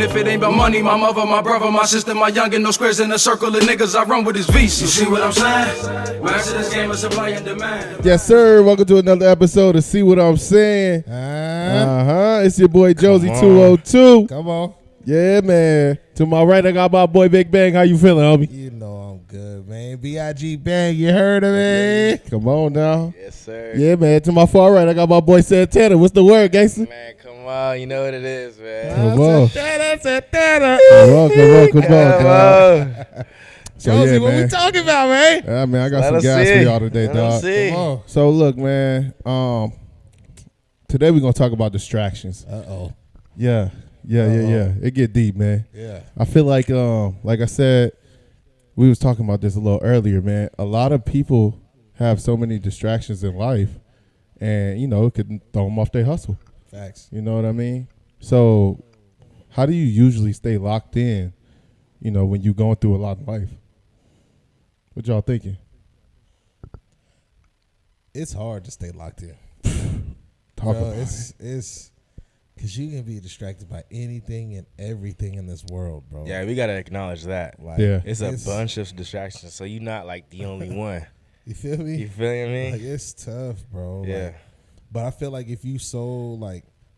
If it ain't about money, my mother, my brother, my sister, my youngin', no squares in a circle of niggas I run with his VC. You see what I'm saying? Master this game of supply and demand. Yes, sir. Welcome to another episode of See What I'm Saying. It's your boy Josie 202. Come on. Yeah, man. To my right, I got my boy Big Bang. How you feeling, homie? You know I'm good, man. B.I.G. Bang, you heard of me? Come on now. Yes, sir. Yeah, man. To my far right, I got my boy Santana. What's the word, gangster? Man, come on. You know what it is, man. Come on. Santana. Come on, dog. So, Josie, yeah, what man. we talking about, man? Yeah, man, I got Let some us gas see. for y'all today, Let us dog. see. Come on. So, look, man. Today we're going to talk about distractions. Uh-oh. Yeah. It get deep, man. Yeah. I feel like I said, we was talking about this a little earlier, man. A lot of people have so many distractions in life, and, it could throw them off their hustle. Facts. You know what I mean? So how do you usually stay locked in, when you're going through a lot in life? What y'all thinking? It's hard to stay locked in. Talk Bro, about it. it's because you can be distracted by anything and everything in this world, bro. Yeah, we got to acknowledge that. Like, Yeah. It's a bunch of distractions, so you're not like the only one. You feel me? You feel me? Like, it's tough, bro. Yeah. Like, but I feel like if you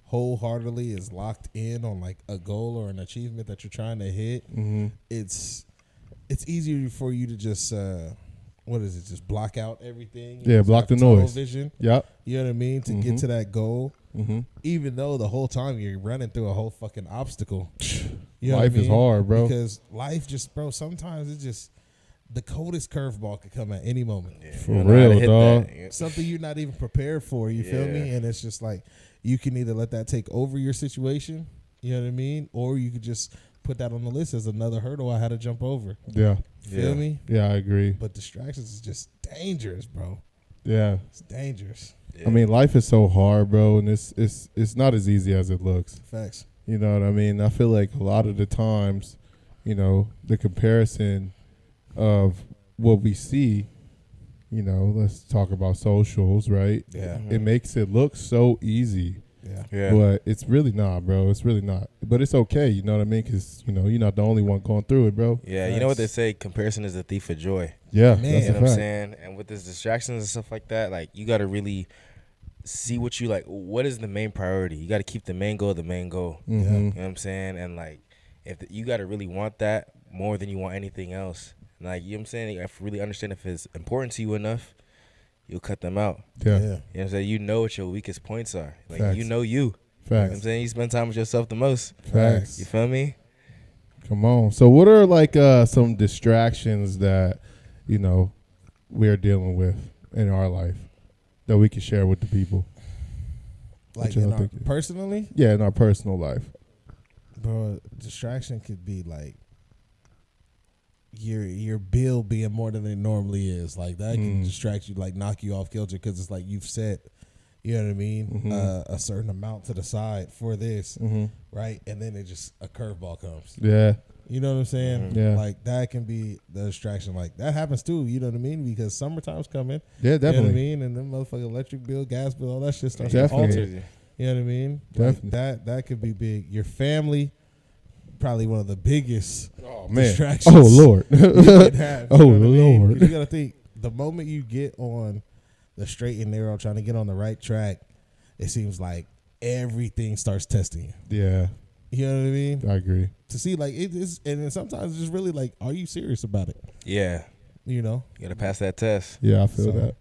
wholeheartedly is locked in on like a goal or an achievement that you're trying to hit, it's easier for you to just just block out everything. Yeah, Just block have the tunnel noise. vision. Yep. You know what I mean? To get to that goal, Mm-hmm. even though the whole time you're running through a whole fucking obstacle. You know Life what I is mean? hard, bro. Because life just, bro, sometimes it's just the coldest curveball could come at any moment. Yeah, For you know how to real, hit dog. that. Yeah. Something you're not even prepared for, you feel me? Yeah. And it's just like you can either let that take over your situation, you know what I mean? Or you could just put that on the list as another hurdle I had to jump over. Yeah. Feel Yeah. me? Yeah, I agree. But distractions is just dangerous, bro. Yeah. It's dangerous. Yeah. I mean, life is so hard, bro, and it's not as easy as it looks. Facts. You know what I mean? I feel like a lot of the times, the comparison of what we see, let's talk about socials, right? Yeah. It makes it look so easy, Yeah. Yeah. but it's really not, bro. It's really not. But it's okay, you know what I mean? Because, you're not the only one going through it, bro. Yeah, you know what they say? Comparison is the thief of joy. Yeah, Man. that's You a know what I'm fact. saying? And with this distractions and stuff like that, like, you got to really see what you like. What is the main priority? You got to keep the main goal the main goal. Mhm. You know what I'm saying? And, like, you got to really want that more than you want anything else. And, like, you know what I'm saying? You have to really understand if it's important to you enough, you'll cut them out. Yeah, Yeah. You know what I'm saying? You know what your weakest points are. Like, Facts. you know you. You know what I'm facts, saying? You spend time with yourself the most. facts. You feel me? Come on. So what are like some distractions that, we're dealing with in our life that we can share with the people? Like y'all in our, thinking? personally, Yeah, in our personal life. bro, distraction could be like your bill being more than it normally is. Like that can distract you, like knock you off kilter because it's like you've set, you know what I mean, a certain amount to the side for this, right? And then it just a curveball comes. Yeah. You know what I'm saying? Yeah. Like that can be the distraction. Like that happens too. You know what I mean? Because summertime's coming. Yeah, You know what I definitely. mean? And then motherfucking electric bill, gas bill, all that shit starts to Definitely. alter. You know what I mean? Definitely. Like that could be big. Your family, probably one of the biggest Oh man. distractions. Oh Lord. you could have, Oh, you know what I mean? Lord. 'Cause you gotta think the moment you get on the straight and narrow, trying to get on the right track, it seems like everything starts testing you. Yeah, You know what I mean? I agree. To see like it is, and then sometimes it's just really like, are you serious about it? Yeah. You know, You got to pass that test. Yeah, I feel So- that.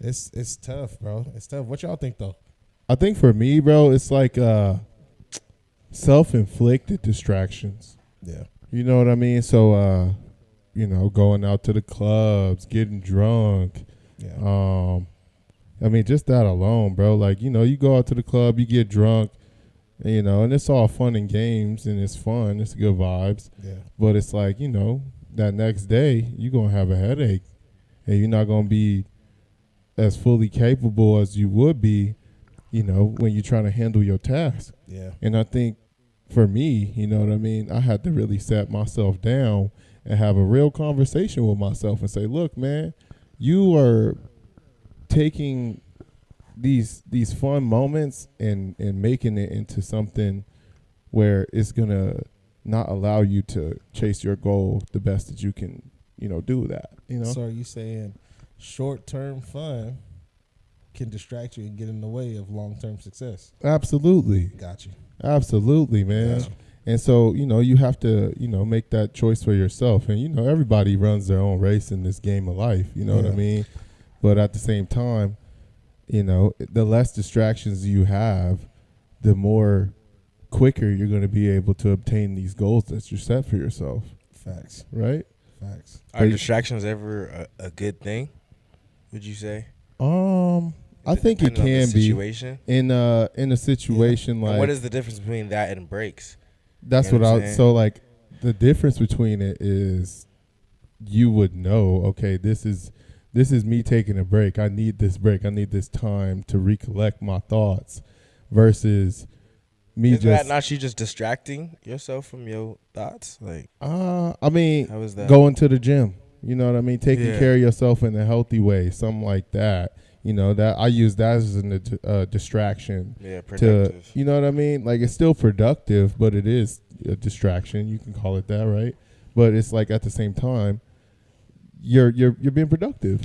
it's tough, bro. It's tough. What y'all think though? I think for me, bro, it's like self-inflicted distractions. Yeah, You know what I mean? So, going out to the clubs, getting drunk. yeah, I mean, just that alone, bro. Like, you go out to the club, you get drunk, and it's all fun and games, and it's fun. It's good vibes. yeah, But it's like, that next day, you're going to have a headache, and you're not going to be as fully capable as you would be, when you're trying to handle your task. yeah, And I think for me, you know what I mean, I had to really set myself down and have a real conversation with myself and say, look, man, you are taking these fun moments and making it into something where it's gonna not allow you to chase your goal the best that you can, do that, So are you saying short-term fun can distract you and get in the way of long-term success? Absolutely. Got you. Absolutely, man. Gotcha. And so, you have to, make that choice for yourself. And, everybody runs their own race in this game of life, you know what I Yeah. mean? But at the same time, the less distractions you have, the more quicker you're going to be able to obtain these goals that you set for yourself, Facts. right? Facts. Are distractions ever a good thing? Would you say? I think it Depending on the can be situation. in a situation And like what is the difference between that and breaks? that's You know what what I'm I saying? so like the difference between it is you would know, okay, this is me taking a break. I need this break. I need this time to recollect my thoughts versus me Isn't that just not you just distracting yourself from your thoughts? Like, I mean how is that? going to the gym, you know what I mean? Taking Yeah. care of yourself in a healthy way, something like that. That I use that as a distraction Yeah, to, productive. you know what I mean? Like it's still productive, but it is a distraction. You can call it that, right? But it's like at the same time, you're being productive.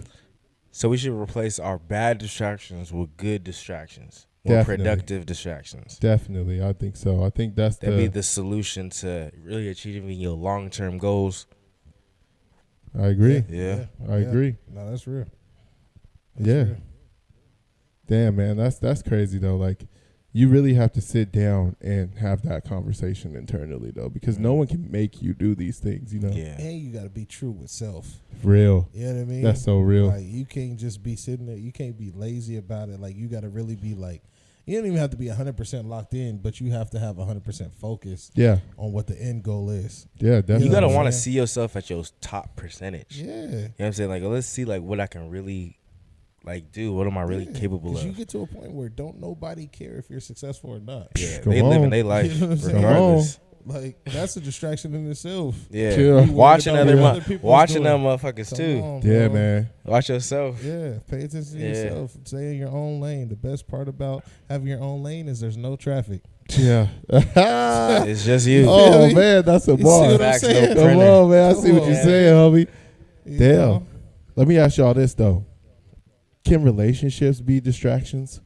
So we should replace our bad distractions with good distractions, more Definitely. productive distractions. Definitely, I think so. I think that's That'd be the solution to really achieving your long-term goals. I agree. Yeah. I agree. No, that's real. Yeah. real. Damn, man, that's crazy though. Like, you really have to sit down and have that conversation internally though, because no one can make you do these things. Yeah. And you got to be true with self. Real. You know what I mean? That's so real. Like, you can't just be sitting there. You can't be lazy about it. Like, you got to really be like, you don't even have to be 100% locked in, but you have to have 100% focus Yeah. on what the end goal is. Yeah. Definitely. You gotta know what want I'm to saying? see yourself at your top percentage. Yeah. You know what I'm saying? Like, let's see like what I can really like do. What am I really capable Because of? you get to a point where don't nobody care if you're successful or not. Yeah, Come they on. living their life You know what I'm saying? regardless. Like, that's a distraction in itself. Yeah, Chill. You watching worried other about what other people's watching doing. them motherfuckers Come too. on, Yeah, bro. man. Watch yourself. Yeah, pay attention to Yeah. yourself. Stay in your own lane. The best part about having your own lane is there's no traffic. Yeah. It's just you. Oh feel me? man, that's a You see bar. what I'm Facts, no saying? Come printer. on, man. I see Come what on. you're saying, homie. You Damn. know? Let me ask y'all this though. Can relationships be distractions?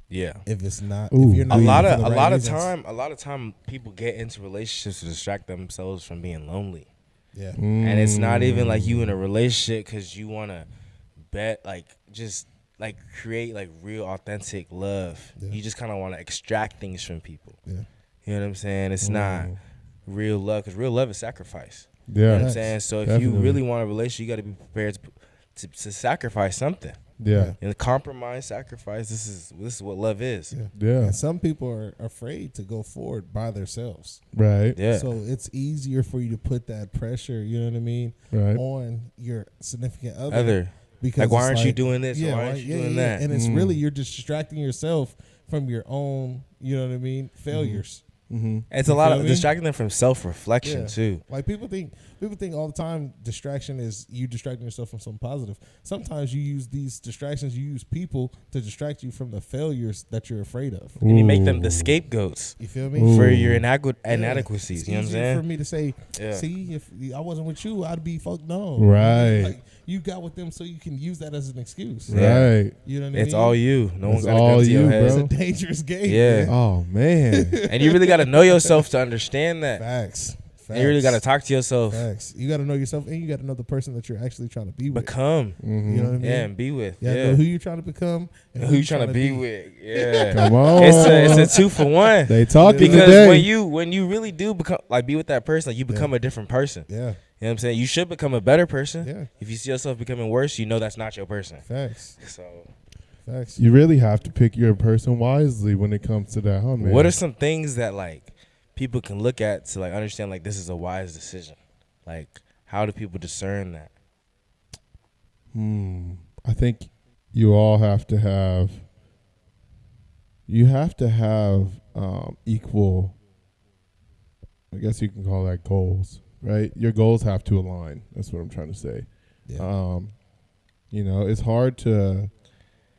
Yeah. If it's not, Ooh. if you're not A lot for of the a right lot of reasons. time people get into relationships to distract themselves from being lonely. Yeah. And it's not even like you in a relationship because you want to just create like real authentic love. Yeah. You just kind of want to extract things from people. Yeah. You know what I'm saying? It's not real love because real love is sacrifice. You know Yeah. what I'm Yes. saying? So if Definitely. you really want a relationship, you got to be prepared to sacrifice something. Yeah. And compromise, sacrifice. This is what love is. Yeah. Yeah. And some people are afraid to go forward by themselves. Right. Yeah. So it's easier for you to put that pressure, you know what I mean, Right. on your significant other. Other. Because Like, why it's aren't you doing this? Yeah, Why aren't you doing that? And it's really, you're just distracting yourself from your own, you know what I mean, failures. Mm-hmm. It's You a lot feel of me? distracting them from self-reflection Yeah. too. Like people think all the time distraction is you distracting yourself from something positive. Sometimes you use these distractions, you use people to distract you from the failures that you're afraid of. And you make them the Ooh. scapegoats You feel me? Ooh. for your Yeah. inadequacies. It's You know what I'm easier saying? for me to say, Yeah. see, if I wasn't with you, I'd be fucked. No, Right. Like, you got with them, so you can use that as an excuse. Yeah. Right. You know what I mean? It's all you. No one's It's got a all gun to your you, head. bro. It's a dangerous game. Yeah. man. Oh man. And you really got to know yourself to understand that. Facts. And you really got to talk to yourself. Facts. You got to know yourself, and you got to know the person that you're actually trying to be with. Become. You know what I mean? Yeah, and be with. You gotta know who you're trying to become and Who you trying to be with. Yeah. Come on. It's a 2-for-1. They talking Because today. when you really do become be with that person, like you become a different person. Yeah. You know what I'm saying? You should become a better person. Yeah. If you see yourself becoming worse, you know that's not your person. Facts. So, Facts. You really have to pick your person wisely when it comes to that, huh, man? what are some things that like people can look at to like understand like this is a wise decision? Like, how do people discern that? I think you all have to have. You have to have equal. I guess you can call that goals, right? Your goals have to align. That's what I'm trying to say. Yeah. It's hard to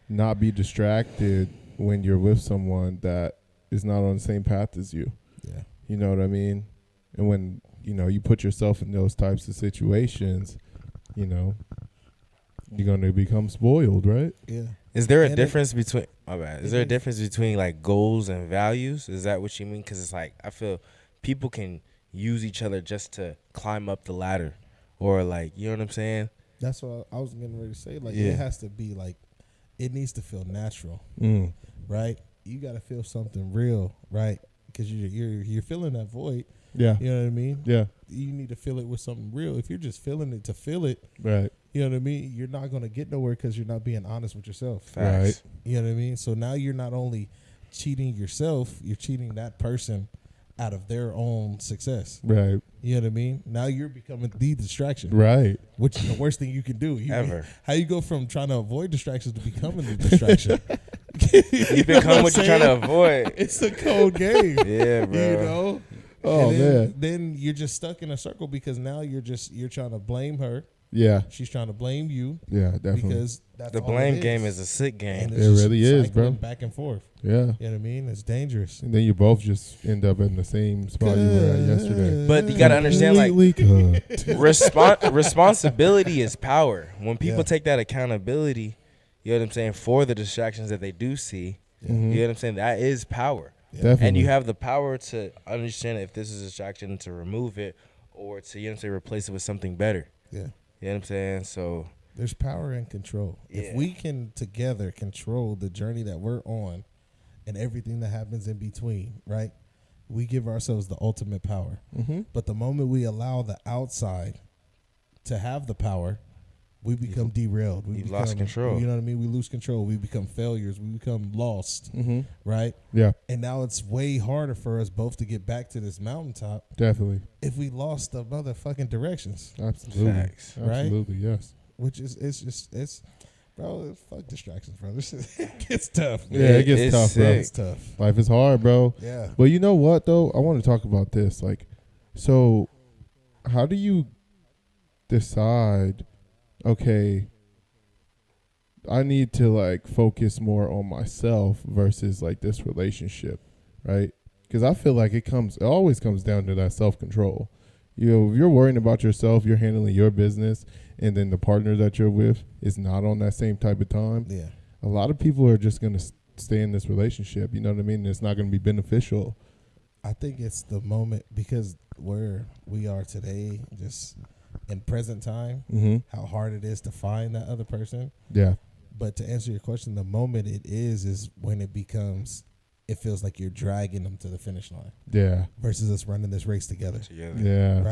not be distracted when you're with someone that is not on the same path as you. Yeah. You know what I mean? And when, you put yourself in those types of situations, you're going to become spoiled, right? Yeah. Is there a And difference between my bad? Is there a is. difference between like goals and values? Is that what you mean? Because it's like I feel people can use each other just to climb up the ladder, or like you know what I'm saying? That's what I was getting ready to say. Like Yeah. it has to be like, it needs to feel natural, right? You got to feel something real, right? Because you're feeling that void. Yeah. You know what I mean? Yeah. You need to fill it with something real. If you're just feeling it to feel it, Right. you know what I mean? You're not going to get nowhere because you're not being honest with yourself. Facts. You know what I mean? So now you're not only cheating yourself, you're cheating that person out of their own success. Right. You know what I mean? Now you're becoming the distraction, Right. which is the worst thing you can do. Ever. How you go from trying to avoid distractions to becoming the distraction? You become what you're trying to avoid. It's a cold game. Yeah, bro. You know? Oh, And man. then you're just stuck in a circle because now you're trying to blame her. Yeah. She's trying to blame you Yeah, definitely. because that's The all blame it game is a sick game. And It it's just really is, bro. cycling back and forth. Yeah. You know what I mean? It's dangerous. And then you both just end up in the same spot you were at yesterday. But you gotta understand, like, Completely cooked. responsibility is power. When people Yeah. take that accountability, you know what I'm saying, for the distractions that they do see, you know what I'm saying, that is power. Definitely. And you have the power to understand if this is a distraction, to remove it, or to, you know what I'm saying, replace it with something better. Yeah. You know what I'm saying? So There's power in control. Yeah. If we can together control the journey that we're on and everything that happens in between, right? We give ourselves the ultimate power. Mm-hmm. But the moment we allow the outside to have the power, we become derailed. You've lost control. You know what I mean? We lose control. We become failures. We become lost, Mm-hmm. right? Yeah, And now it's way harder for us both to get back to this mountaintop definitely. if we lost the motherfucking directions. Absolutely. Facts. Right? Absolutely, yes. Which is bro, fuck distractions, bro. It gets tough. Yeah, it gets It's tough, sick. bro. It's tough. Life is hard, bro. Yeah. But you know what, though? I want to talk about this. Like, so how do you decide, okay, I need to, like, focus more on myself versus, like, this relationship, right? Because I feel like it always comes down to that self-control. If you're worrying about yourself, you're handling your business, and then the partner that you're with is not on that same type of time, Yeah. a lot of people are just going to stay in this relationship. You know what I mean? And it's not going to be beneficial. I think it's the moment because where we are today, just in present time, Mm-hmm. how hard it is to find that other person. Yeah. But to answer your question, the moment it is when it feels like you're dragging them to the finish line Yeah. versus us running this race together. Together. Yeah.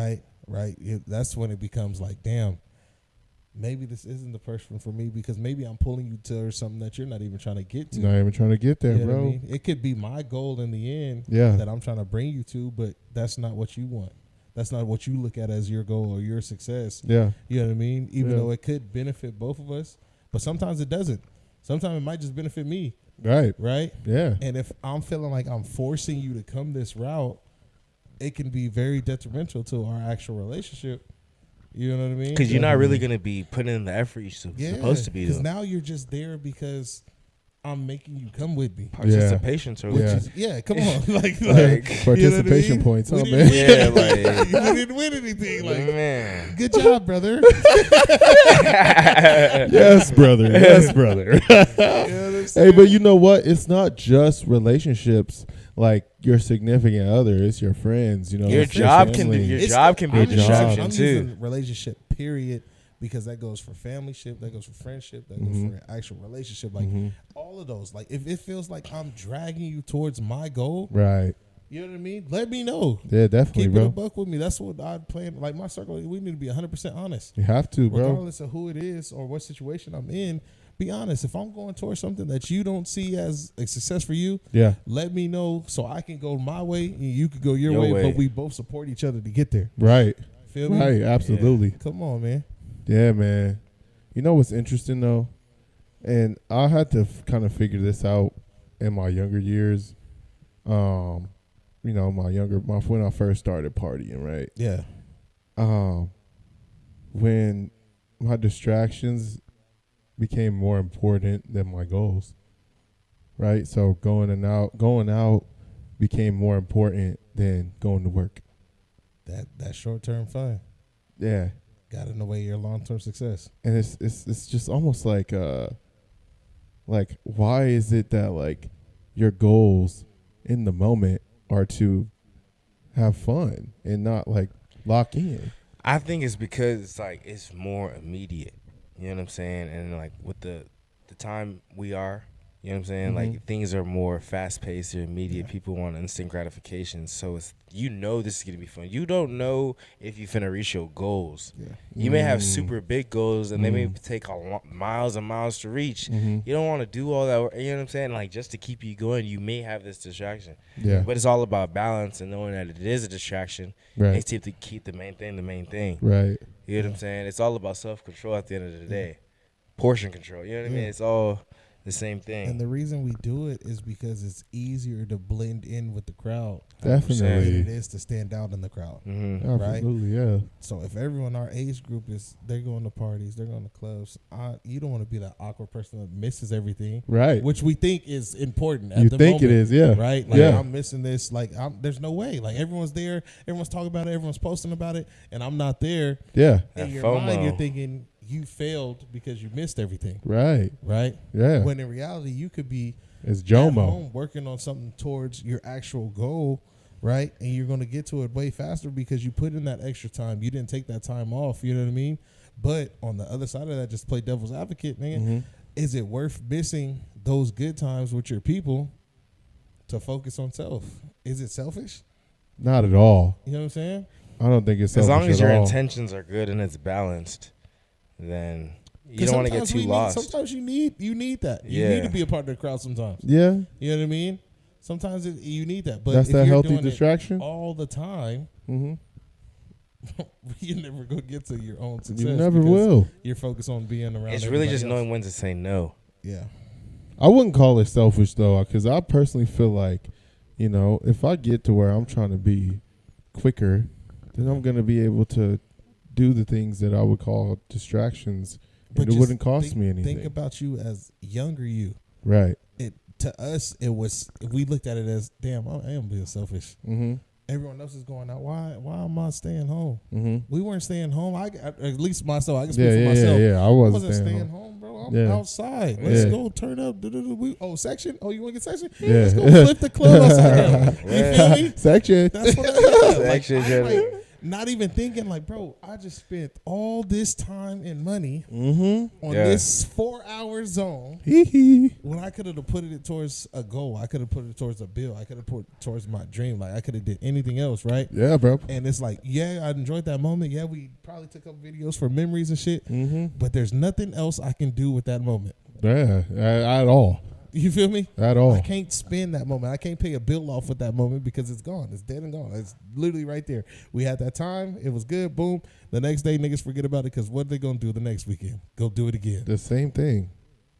Right. That's when it becomes like, damn, maybe this isn't the person for me because maybe I'm pulling you to something that you're not even trying to get to. Not even trying to get there, You know what bro. I mean? It could be my goal in the end Yeah. that I'm trying to bring you to, but that's not what you want. That's not what you look at as your goal or your success. Yeah. You know what I mean? Even Yeah. though it could benefit both of us, but sometimes it doesn't. Sometimes it might just benefit me, Right. right? Yeah. And if I'm feeling like I'm forcing you to come this route, it can be very detrimental to our actual relationship. You know what I mean? Because you're not really going to be putting in the effort you're supposed to be Because doing. now you're just there because I'm making you come with me. Participation to Which Yeah. is, come on, like Like, you know what I Participation mean? points, We huh, didn't man? win Yeah, anything. like- we didn't win anything. Like, man. good job, brother. Yes, brother. Yes, brother. Hey, but you know what? It's not just relationships like your significant other. It's your friends. You know, Your it's job can be family. your It's job can be a I'm using- distraction I'm too. using relationship, period, because that goes for familyship, that goes for friendship, that Mm-hmm. goes for actual relationship. Like all of those. Like if it feels like I'm dragging you towards my goal, Right. you know what I mean? Let me know. Yeah, definitely, Keep it a bro. buck with me. That's what I plan. Like my circle, we need to be 100% honest. You have to, bro. Regardless of who it is or what situation I'm in, be honest. If I'm going towards something that you don't see as a success for you, Yeah. let me know so I can go my way and you can go your Your way, way. but we both support each other to get there. Right. Feel me? Right. Absolutely. Come on, man. Yeah, man. You know what's interesting though, and I had to kind of figure this out in my younger years. You know, when I first started partying, right? Yeah. When my distractions became more important than my goals, right? So going out became more important than going to work. That short term fun Yeah. got in the way of your long term success. And it's just almost like why is it that like your goals in the moment are to have fun and not like lock in? I think it's because it's like it's more immediate. You know what I'm saying? And like with the time we are, you know what I'm saying? Like things are more fast paced or immediate. People want instant gratification. So it's this is gonna be fun. You don't know if you finna reach your goals. Yeah. You may have super big goals and they may take miles and miles to reach. You don't want to do all that work, you know what I'm saying? Like just to keep you going, you may have this distraction. Yeah. But it's all about balance and knowing that it is a distraction. Right. It's to keep the main thing. Right. You know what I'm saying? It's all about self-control at the end of the day. Portion control. You know what I mean? It's all the same thing. And the reason we do it is because it's easier to blend in with the crowd Definitely. than it is to stand out in the crowd. Absolutely, yeah. So if everyone our age group they're going to parties, they're going to clubs, you don't want to be that awkward person that misses everything, Right. which we think is important. At You the think moment, it is, yeah. right? Like Yeah. I'm missing this. Like there's no way. Like everyone's there, everyone's talking about it, everyone's posting about it, and I'm not there. Yeah. That In your FOMO. mind, you're thinking you failed because you missed everything, Right. right? Yeah. When in reality, you could be It's at Jomo. home working on something towards your actual goal, right? And you're going to get to it way faster because you put in that extra time. You didn't take that time off. You know what I mean? But on the other side of that, just play devil's advocate, nigga. Is it worth missing those good times with your people to focus on self? Is it selfish? Not at all. You know what I'm saying? I don't think it's As selfish long as at your all. intentions are good and it's balanced, then you 'Cause don't want to get sometimes too lost. Sometimes you need that. You Yeah. need to be a part of the crowd sometimes. Yeah. You know what I mean? Sometimes you need that. But That's if that you're healthy doing it distraction. all the time, Mm-hmm. you're never gonna get to your own success. You never because will. You're focused on being around. It's really just everybody knowing when to say no. else. Yeah. I wouldn't call it selfish though, because I personally feel like, you know, if I get to where I'm trying to be quicker, then I'm gonna be able to do the things that I would call distractions, and it just wouldn't cost think, me anything. Think about you as younger you. Right. To us, it was. We looked at it as, damn, I am being selfish. Mm-hmm. Everyone else is going out. Why am I staying home? Mm-hmm. We weren't staying home. At least myself. I can speak Yeah, for yeah, myself. yeah. I I wasn't wasn't staying staying home. home, bro. I'm Yeah. outside. Let's Yeah. go turn up. Section? Oh, you want to get section? Yeah. Let's go flip the club upside down. You feel me? Section. That's what I did. Section, I'm like, not even thinking like, bro, I just spent all this time and money Mm-hmm. on Yeah. this 4-hour zone Hee hee. when I could have put it towards a goal. I could have put it towards a bill. I could have put it towards my dream. Like I could have did anything else, right? Yeah, bro. And it's like, yeah, I enjoyed that moment. Yeah, we probably took up videos for memories and shit. Mm-hmm. But there's nothing else I can do with that moment. Yeah, at all. You feel me? At all. I can't spend that moment. I can't pay a bill off with that moment because it's gone. It's dead and gone. It's literally right there. We had that time. It was good. Boom. The next day, niggas forget about it because what are they going to do the next weekend? Go do it again. The same thing.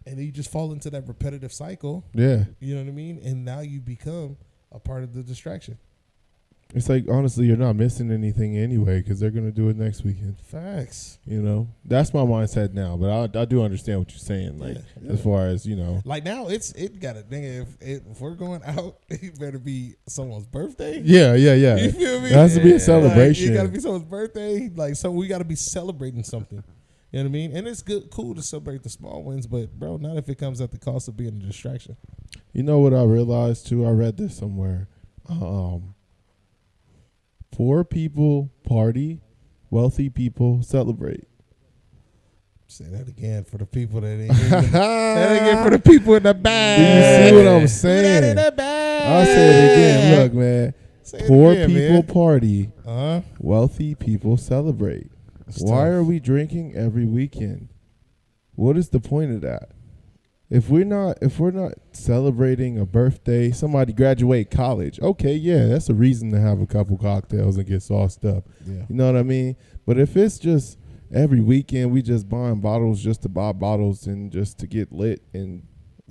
And then you just fall into that repetitive cycle. Yeah. You know what I mean? And now you become a part of the distraction. It's like, honestly, you're not missing anything anyway because they're going to do it next weekend. Facts. You know? That's my mindset now. But I do understand what you're saying. Like, Yeah. as far as, you know. Like now, it got a thing. If we're going out, it better be someone's birthday. Yeah. You feel me? It has to be Yeah. a celebration. Like, it got to be someone's birthday. Like, so we got to be celebrating something. You know what I mean? And it's cool to celebrate the small wins, but bro, not if it comes at the cost of being a distraction. You know what I realized too? I read this somewhere. Poor people party, wealthy people celebrate. Say that again for the people that ain't. Say that again for the people in the Do you bag. see what I'm Put that in saying? the bag. I'll say it again. Look, man. Say it Poor again, people man. party, Uh-huh. wealthy people celebrate. It's Why tough. are we drinking every weekend? What is the point of that? If we're not celebrating a birthday, somebody graduate college, okay, yeah, that's a reason to have a couple cocktails and get sauced up. Yeah. You know what I mean? But if it's just every weekend we just buying bottles just to buy bottles and just to get lit and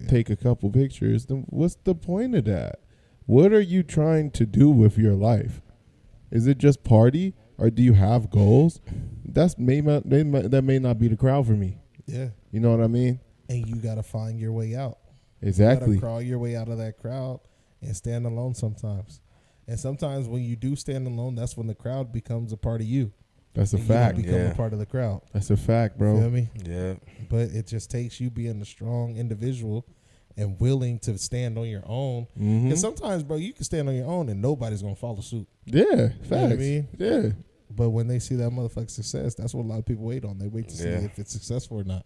take a couple pictures, then what's the point of that? What are you trying to do with your life? Is it just party, or do you have goals? That may not be the crowd for me. Yeah. You know what I mean? And you got to find your way out. Exactly. You got to crawl your way out of that crowd and stand alone sometimes. And sometimes when you do stand alone, that's when the crowd becomes a part of you. That's a And you don't fact. become Yeah. a part of the crowd. That's a fact, Feel bro. me? Yeah. But it just takes you being a strong individual and willing to stand on your own. Mm-hmm. And sometimes, bro, you can stand on your own and nobody's gonna follow suit. Yeah, facts. what I mean? Yeah. But when they see that motherfucking success, that's what a lot of people wait on. They wait to see Yeah. if it's successful or not.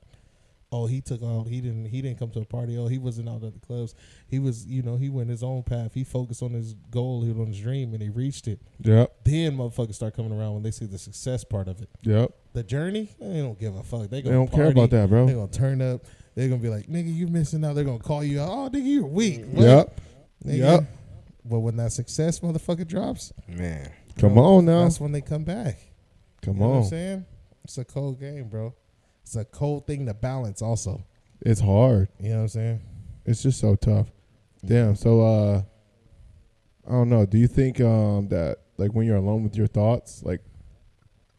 Oh, he took off. He didn't come to a party. Oh, he wasn't out at the clubs. He was, he went his own path. He focused on his goal. He was on his dream, and he reached it. Yep. Then motherfuckers start coming around when they see the success part of it. Yep. The journey, they don't give a fuck. They don't care about that, bro. They're gonna turn up. They're gonna be like, nigga, you missing out. They're gonna call you out. Oh, nigga, you're weak. What? Yep. Nigga. Yep. But when that success motherfucker drops, Man. Come on now. that's when they come back. Come You know what I'm on. saying? It's a cold game, bro. It's a cold thing to balance also. It's hard. You know what I'm saying? It's just so tough. Damn. So I don't know. Do you think that like when you're alone with your thoughts, like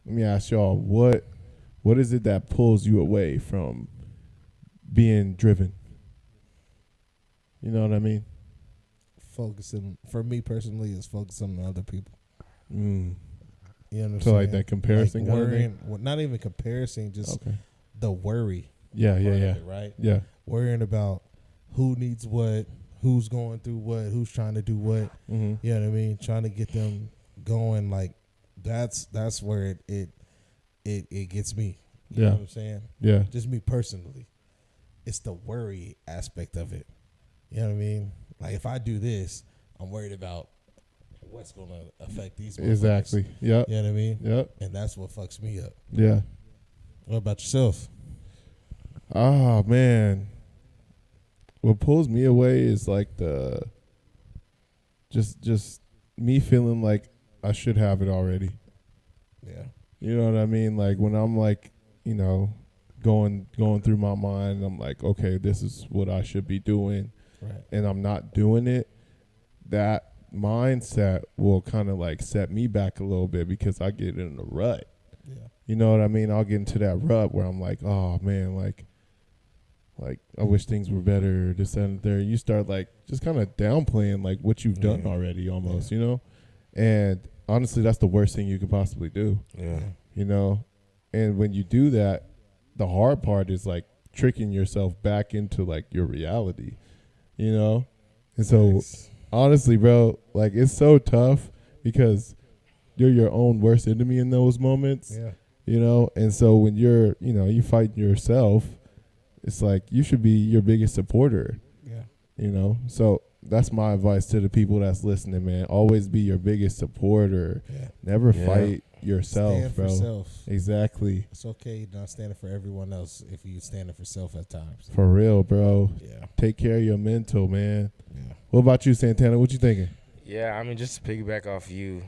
let me ask y'all, what is it that pulls you away from being driven? You know what I mean? Focusing, for me personally, is focusing on other people. Mm. You know what I'm So saying? like that comparison Like kind of thing? worrying, well, not even comparison, just Okay. the worry. Yeah, part yeah, of yeah. it, right? Yeah. Worrying about who needs what, who's going through what, who's trying to do what. Mm-hmm. You know what I mean? Trying to get them going. Like that's where it gets me. You Yeah. know what I'm saying? Yeah. Just me personally. It's the worry aspect of it. You know what I mean? Like if I do this, I'm worried about what's gonna affect these motherfuckers. Exactly. Yep. You know what I mean? Yep. And that's what fucks me up. Yeah. What about yourself? Oh man. What pulls me away is like the just me feeling like I should have it already. Yeah. You know what I mean? Like when I'm like, going through my mind, I'm like, okay, this is what I should be doing, Right. and I'm not doing it. That mindset will kind of like set me back a little bit because I get in a rut. Yeah. You know what I mean? I'll get into that rut where I'm like, oh man, like I wish things were better, this and there. You start like just kind of downplaying like what you've done Yeah. already almost, And honestly, that's the worst thing you could possibly do, Yeah. And when you do that, the hard part is like tricking yourself back into like your reality, And so Nice. honestly, bro, like it's so tough because you're your own worst enemy in those moments. Yeah. And so when you're, you fight yourself, it's like you should be your biggest supporter, Yeah. So that's my advice to the people that's listening, man. Always be your biggest supporter. Yeah. Never Yeah. fight yourself, Stand bro. for self. Exactly. It's okay not standing for everyone else if you standing for self at times. For real, bro. Yeah. Take care of your mental, man. Yeah. What about you, Santana? What you thinking? Yeah, I mean, just to piggyback off you,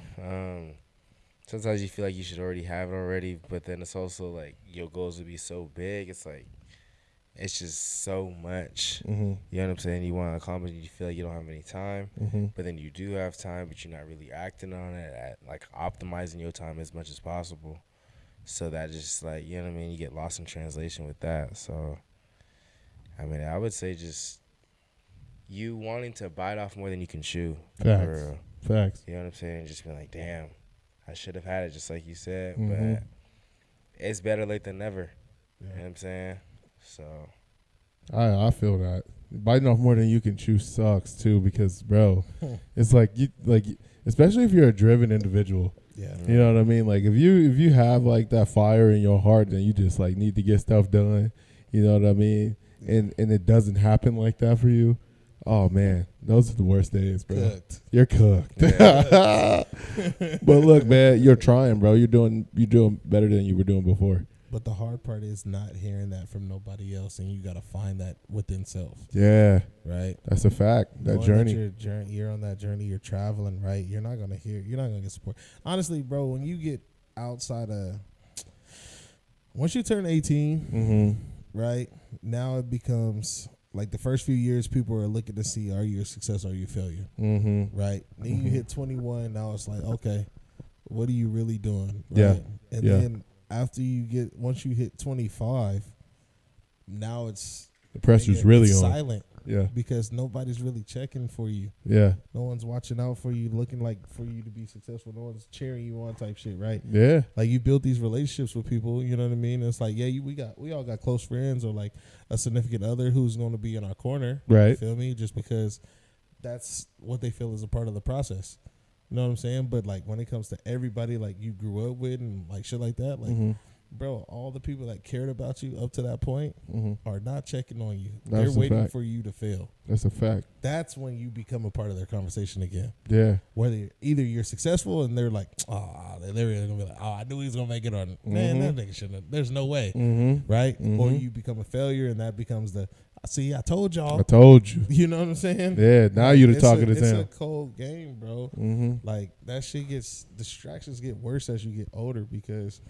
sometimes you feel like you should already have it already, but then it's also like your goals would be so big. It's like, it's just so much. Mm-hmm. You know what I'm saying? You want to accomplish, you feel like you don't have any time, Mm-hmm. but then you do have time, but you're not really acting on it, like optimizing your time as much as possible. So that just like, you know what I mean? You get lost in translation with that. So, I mean, I would say just you wanting to bite off more than you can chew. For Facts. real. Facts. You know what I'm saying? Just be like, damn, I should have had it, just like you said. Mhm. But it's better late than never. Yeah. You know what I'm saying? So, I feel that biting off more than you can chew sucks too because, bro, it's like especially if you're a driven individual. Yeah. You know what I mean? Like if you have like that fire in your heart and you just like need to get stuff done, you know what I mean? And it doesn't happen like that for you. Oh man, those are the worst days, bro. Cooked. You're cooked. Yeah. But look, man, you're trying, bro. You're doing better than you were doing before. But the hard part is not hearing that from nobody else, and you got to find that within self, Yeah, right? that's a fact. That Knowing journey. you're on that journey, you're traveling, right? You're not gonna get support. Honestly, bro, when you get outside of, once you turn 18, Mm-hmm. right, now it becomes like the first few years, people are looking to see, are you a success or are you a failure, Mm-hmm. right? Then you hit 21, now it's like, okay, what are you really doing? Right? Yeah. And Yeah. then once you hit 25, now it's The pressure's really on. silent. Yeah. Because nobody's really checking for you. Yeah. No one's watching out for you, looking like for you to be successful. No one's cheering you on, type shit, right? Yeah. Like you build these relationships with people, you know what I mean? It's like, yeah, we all got close friends or like a significant other who's going to be in our corner. Right. You feel me? Just because that's what they feel is a part of the process. You know what I'm saying? But like when it comes to everybody like you grew up with and like shit like that, like bro, all the people that cared about you up to that point are not checking on you. That's They're a waiting fact. for you to fail. That's a fact. That's when you become a part of their conversation again. Yeah. Whether either you're successful and they're like, oh, they're really gonna be like, oh, I knew he was gonna make it, or man, that nigga shouldn't have. There's no way, right? Or you become a failure and that becomes the, see, I told y'all. I told you. You know what I'm saying? Yeah. Now you're the It's talk of the It's a town. cold game, bro. Like that shit distractions get worse as you get older because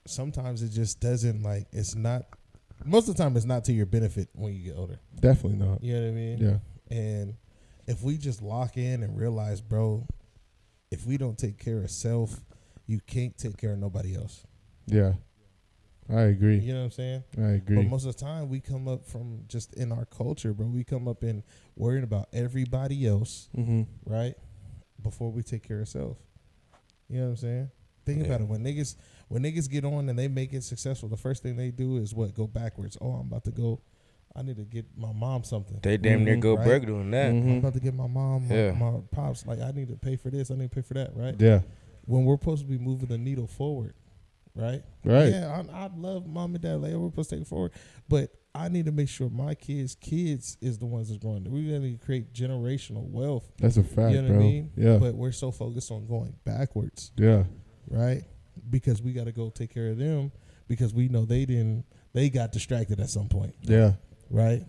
sometimes it just doesn't like it's not. Most of the time, it's not to your benefit when you get older. Definitely not. You know what I mean? Yeah. And if we just lock in and realize, bro, if we don't take care of self, you can't take care of nobody else. Yeah. I agree. You know what I'm saying? I agree. But most of the time, we come up from just in our culture, bro. We come up in worrying about everybody else, right? Before we take care of self. You know what I'm saying? Think about it. When niggas get on and they make it successful, the first thing they do is what? Go backwards. Oh, I'm about to go. I need to get my mom something. They damn near go right? broke doing that. I'm about to get my mom, Yeah. my pops. Like, I need to pay for this. I need to pay for that, right? Yeah. When we're supposed to be moving the needle forward, right? Right. Yeah, I love mom and dad. Like, we're supposed to take it forward. But I need to make sure my kids is the ones that's growing. We need to create generational wealth. That's a fact, You know bro. what I mean? Yeah. But we're so focused on going backwards, Yeah. right? Because we got to go take care of them because we know they got distracted at some point, Yeah. right?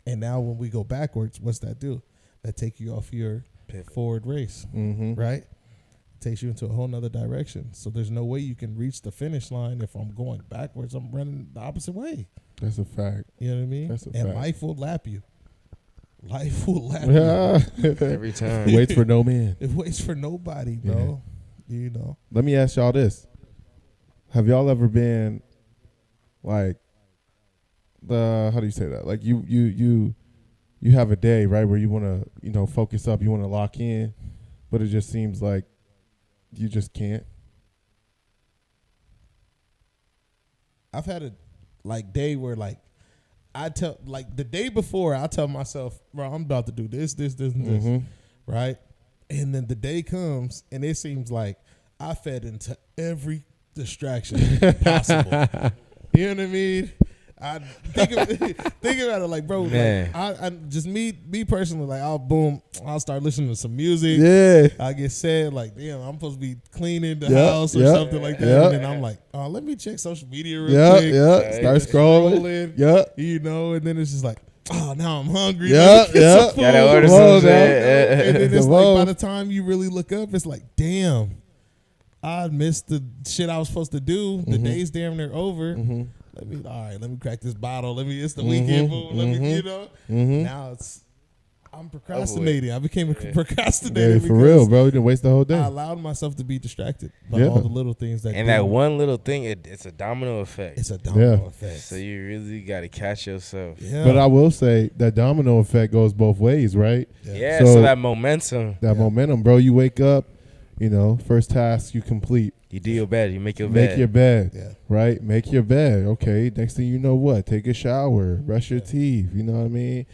And now when we go backwards, what's that do? That take you off your forward race, right? Takes you into a whole nother direction. So there's no way you can reach the finish line if I'm going backwards. I'm running the opposite way. That's a fact. You know what I mean? That's a and fact. life will lap you. Life will lap you. Yeah. Every time. Waits for no man. It waits for nobody, bro. You know. Let me ask y'all this. Have y'all ever been like how do you say that? Like you have a day, right, where you want to, focus up, you want to lock in, but it just seems like you just can't. I've had a day where I tell the day before I tell myself, bro, I'm about to do this, and this, right? And then the day comes and it seems like I fed into every distraction possible. You know what I mean? I think about it like, bro, Man. like, I just me personally, like I'll start listening to some music. Yeah. I get sad, like, damn, I'm supposed to be cleaning the Yep, house or yep, something like that. yep. And then I'm like, oh, let me check social media real Yeah, quick. yeah. Start scrolling. Yeah. You know, and then it's just like, oh, now I'm hungry. Yeah, Let me get yeah. some food. Gotta order Come on some now. shit. And then it's Come like, on. by the time you really look up, it's like, damn, I missed the shit I was supposed to do. The day's damn near over. Let me crack this bottle. It's the weekend, boom. Now I'm procrastinating. I became a procrastinator Yeah, for because real, bro. You didn't waste the whole I day. allowed myself to be distracted by Yeah. all the little things that And do. that one little thing, it's a domino effect. It's a domino Yeah. effect. So you really got to catch yourself. Yeah. But I will say that domino effect goes both ways, right? Yeah, So- so that momentum. That momentum, bro. You wake up, first task you complete. You do your bed. You make your Make bed. your bed, Yeah. right? Make your bed. Okay. Next thing you know, what? Take a shower, brush your teeth. You know what I mean?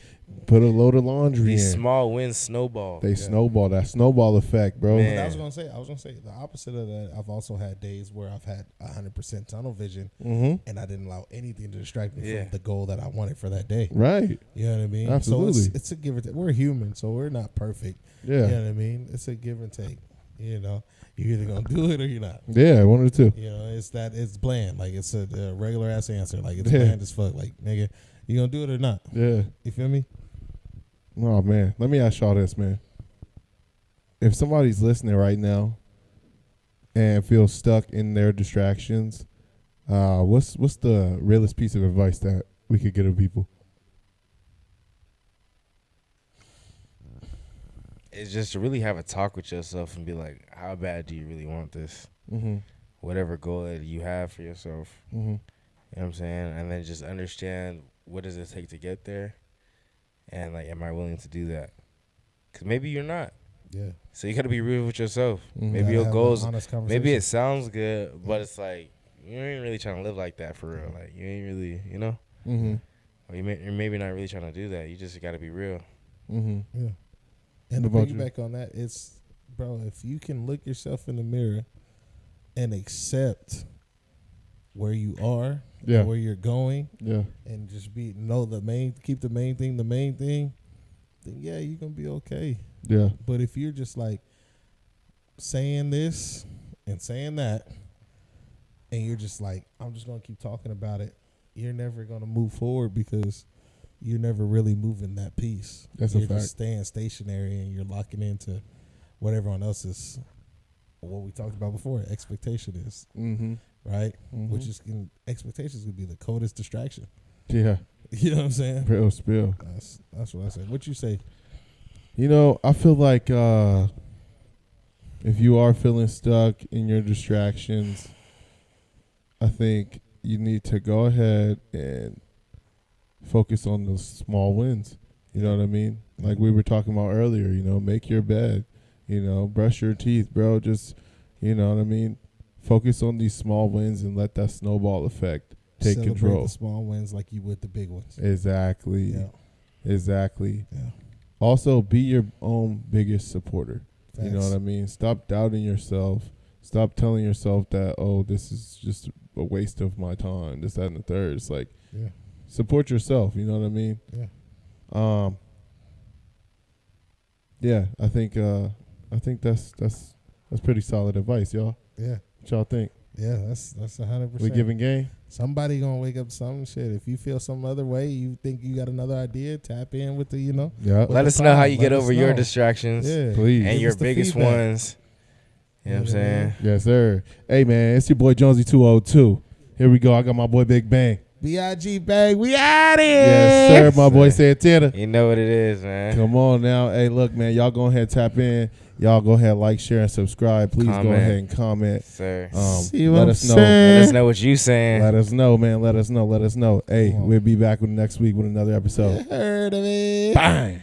Put a load of laundry These in. small wins snowball. They snowball. That snowball effect, bro. Man. But I was gonna say the opposite of that. I've also had days where I've had 100% tunnel vision, and I didn't allow anything to distract me Yeah. from the goal that I wanted for that day. Right. You know what I mean? Absolutely. So it's a give or take. We're human, so we're not perfect. Yeah. You know what I mean? It's a give and take. You're either gonna do it or you're not. Yeah. One or two. It's bland. Like it's a regular ass answer. Like it's Yeah. bland as fuck. Like, nigga, you gonna do it or not? Yeah. You feel me? Oh man. Let me ask y'all this, man. If somebody's listening right now and feels stuck in their distractions, what's the realest piece of advice that we could give to people? It's just to really have a talk with yourself and be like, how bad do you really want this? Mm-hmm. Whatever goal that you have for yourself. Mm-hmm. You know what I'm saying? And then just understand what does it take to get there. And like, am I willing to do that? Because maybe you're not. Yeah. So you got to be real with yourself. Mhm. Maybe Gotta your have goals, an honest maybe conversation. it sounds good, but it's like you ain't really trying to live like that for real. Like you ain't really, you know, Mm-hmm. or you're maybe not really trying to do that. You just got to be real. Mm-hmm. Yeah. And to What about you? piggyback on that, it's, bro, if you can look yourself in the mirror and accept where you are, Yeah. where you're going, Yeah. and just keep the main thing, then yeah, you're gonna be okay. Yeah. But if you're just like saying this and saying that, and you're just like, I'm just gonna keep talking about it, you're never gonna move forward because you're never really moving that piece. That's a you're fact. just staying stationary and you're locking into what everyone else's, what we talked about before, expectation is, Mm-hmm. right? Mhm. Which is expectations would be the coldest distraction. Yeah. You know what I'm saying? Real spill. That's what I say. What you say? You know, I feel like if you are feeling stuck in your distractions, I think you need to go ahead and focus on those small wins. You know what I mean? Like we were talking about earlier, you know, make your bed, you know, brush your teeth, bro. Just, you know what I mean? Focus on these small wins and let that snowball effect take Celebrate control. the small wins like you would the big ones. Exactly. Yeah. Exactly. Yeah. Also, be your own biggest supporter. You know Facts. what I mean? Stop doubting yourself. Stop telling yourself that, oh, this is just a waste of my time, this, that, and the third. It's like, Yeah. support yourself. You know what I mean? Yeah. Yeah, I think that's pretty solid advice, y'all. Yeah. What y'all think? Yeah, that's 100%. We giving game? Somebody gonna wake up to some shit. If you feel some other way, you think you got another idea, tap in with the, Yeah. With Let the us know how pod, you let get us over your know. distractions Yeah. Please. and Give your us the biggest feedback. ones. You know what I'm saying? Yes, sir. Hey, man, it's your boy Jonesy 202. Here we go. I got my boy Big Bang. B.I.G. Bang, we out here. Yes, sir. My boy Santana. You know what it is, man. Come on now. Hey, look, man, y'all go ahead, tap in. Y'all go ahead, like, share, and subscribe. Please go Comment. ahead and comment. Sir. See Let what us I'm know. saying? Let us know what you saying. Let us know, man. Let us know. Hey, Come on. we'll be back with next week with another episode. Heard of it. Bang.